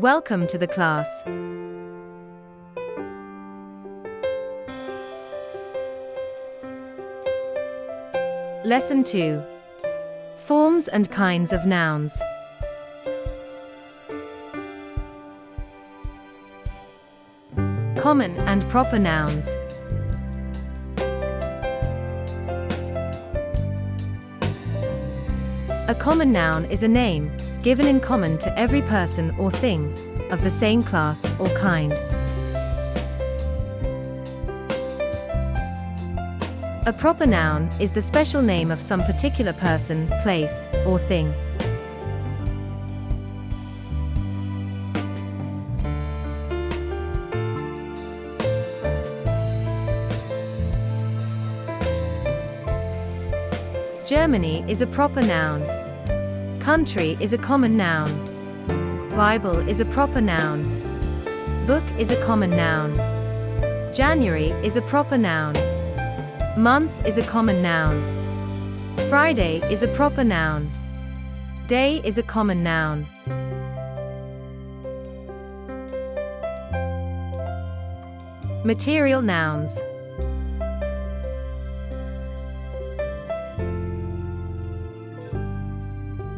Welcome to the class. Lesson 2. Forms and kinds of nouns. Common and proper nouns. A common noun is a name, given in common to every person or thing, of the same class or kind. A proper noun is the special name of some particular person, place, or thing. Germany is a proper noun. Country is a common noun. Bible is a proper noun. Book is a common noun. January is a proper noun. Month is a common noun. Friday is a proper noun. Day is a common noun. Material nouns.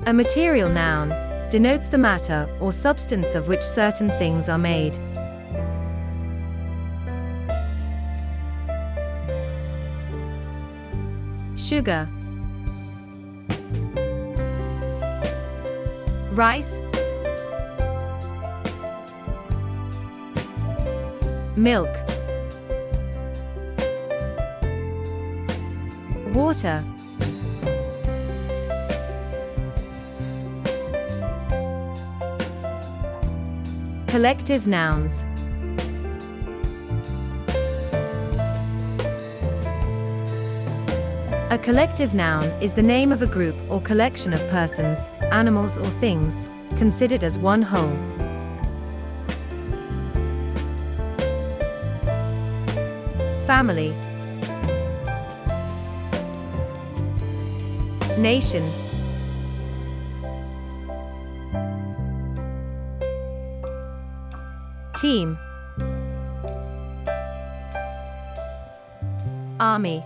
A material noun denotes the matter or substance of which certain things are made. Sugar, rice, milk, water, collective nouns. A collective noun is the name of a group or collection of persons, animals or things, considered as one whole. Family, nation, team, army,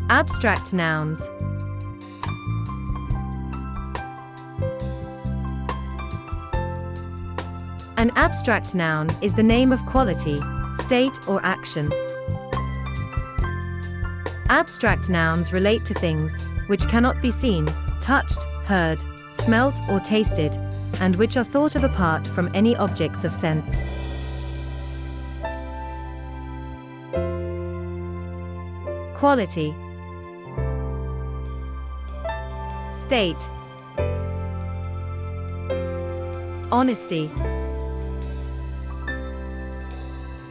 abstract nouns. An abstract noun is the name of quality, state or action. Abstract nouns relate to things which cannot be seen, touched, heard, smelt or tasted, and which are thought of apart from any objects of sense. Quality, state, honesty,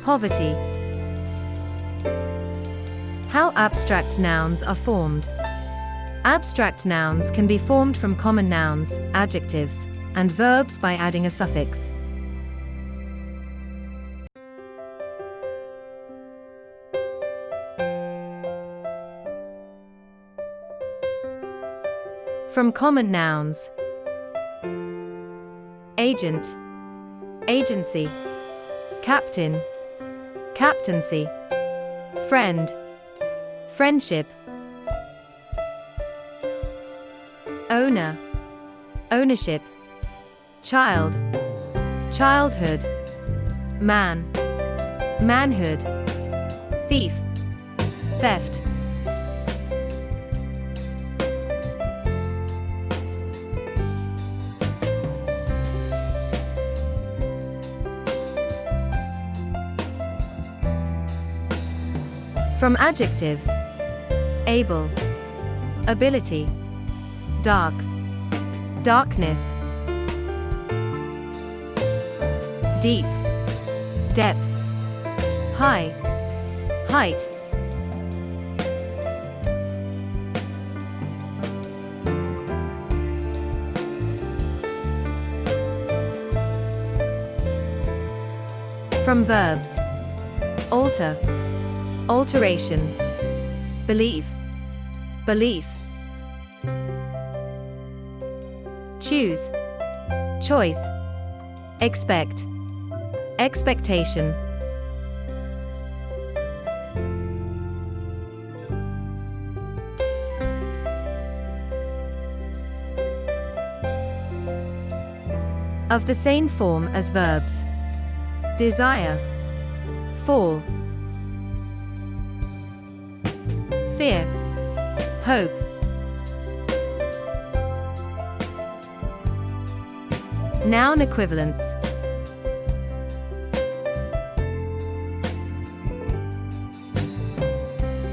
poverty. How abstract nouns are formed. Abstract nouns can be formed from common nouns, adjectives, and verbs by adding a suffix. From common nouns: agent, agency, captain, captaincy, friend, friendship, owner, ownership, child, childhood, man, manhood, thief, theft. From adjectives: able, ability, dark, darkness, deep, depth, high, height. From verbs: alter, alteration, believe, belief, choose, choice, expect, expectation. Of the same form as verbs: desire, fall, fear, hope. Noun equivalents: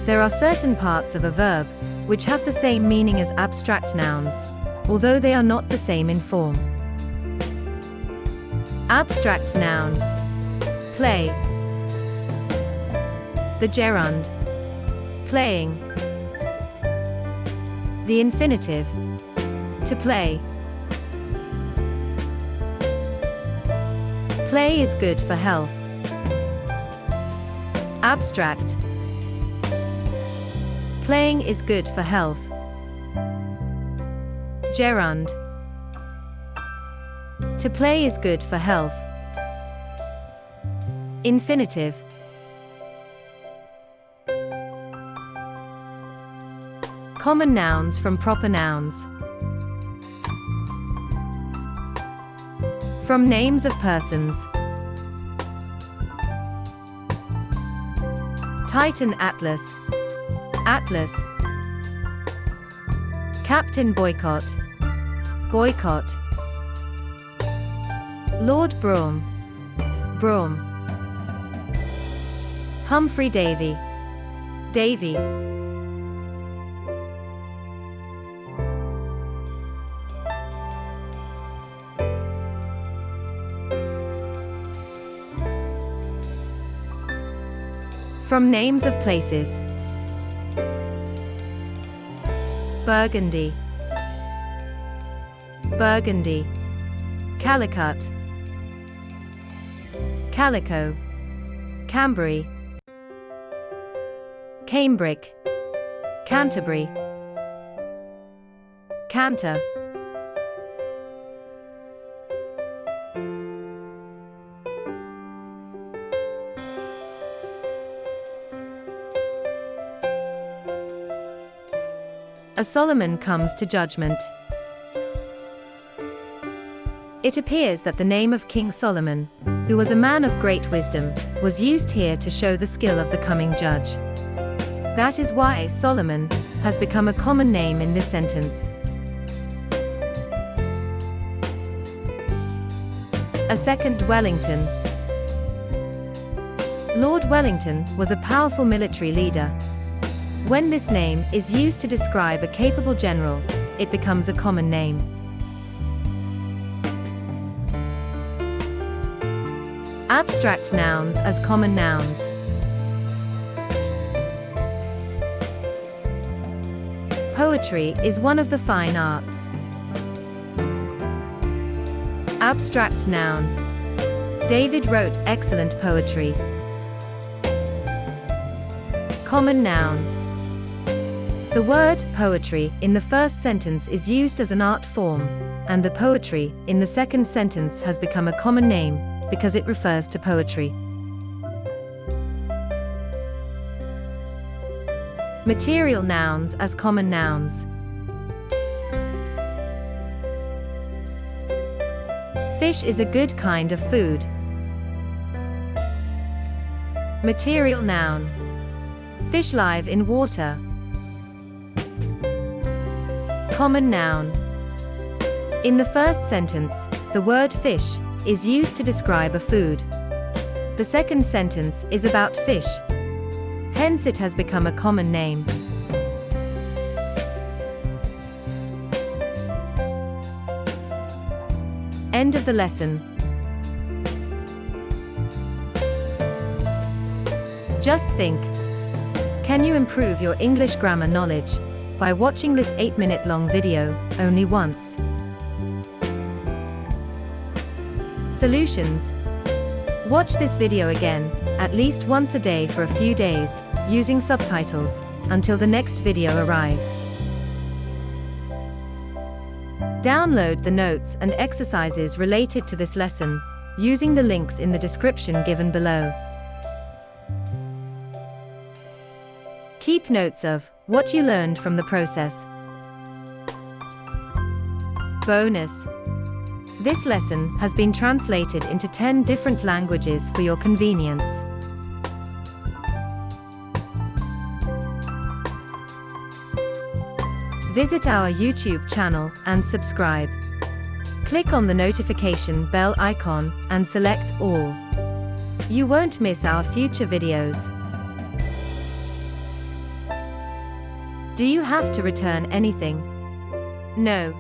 there are certain parts of a verb which have the same meaning as abstract nouns, although they are not the same in form. Abstract noun: play, the gerund, playing, the infinitive, to play. Play is good for health. Abstract: playing is good for health. Gerund: to play is good for health. Infinitive: common nouns from proper nouns. From names of persons: Titan Atlas, Atlas. Captain Boycott, Boycott. Lord Brougham, Brougham. Humphrey Davy, Davy. From names of places: Burgundy, Burgundy. Calicut, Calico. Cambury, Cambric, Canterbury. Canter. A Solomon comes to judgment. It appears that the name of King Solomon, who was a man of great wisdom, was used here to show the skill of the coming judge. That is why Solomon has become a common name in this sentence. A second Wellington. Lord Wellington was a powerful military leader. When this name is used to describe a capable general, it becomes a common name. Abstract nouns as common nouns. Poetry is one of the fine arts. Abstract noun: David wrote excellent poetry. Common noun: the word poetry in the first sentence is used as an art form, and the poetry in the second sentence has become a common name because it refers to poetry. Material nouns as common nouns. Fish is a good kind of food. Material noun: fish live in water. Common noun: in the first sentence, the word fish is used to describe a food. The second sentence is about fish. Hence it has become a common name. End of the lesson. Just think. Can you improve your English grammar knowledge by watching this 8-minute long video only once? Solutions: watch this video again, at least once a day for a few days, using subtitles, until the next video arrives. Download the notes and exercises related to this lesson using the links in the description given below. Keep notes of what you learned from the process. Bonus: this lesson has been translated into 10 different languages for your convenience. Visit our YouTube channel and subscribe. Click on the notification bell icon and select all. You won't miss our future videos. Do you have to return anything? No.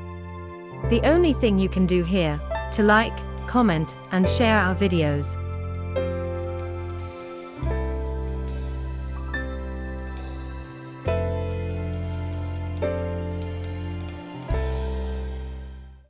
The only thing you can do here, to like, comment, and share our videos.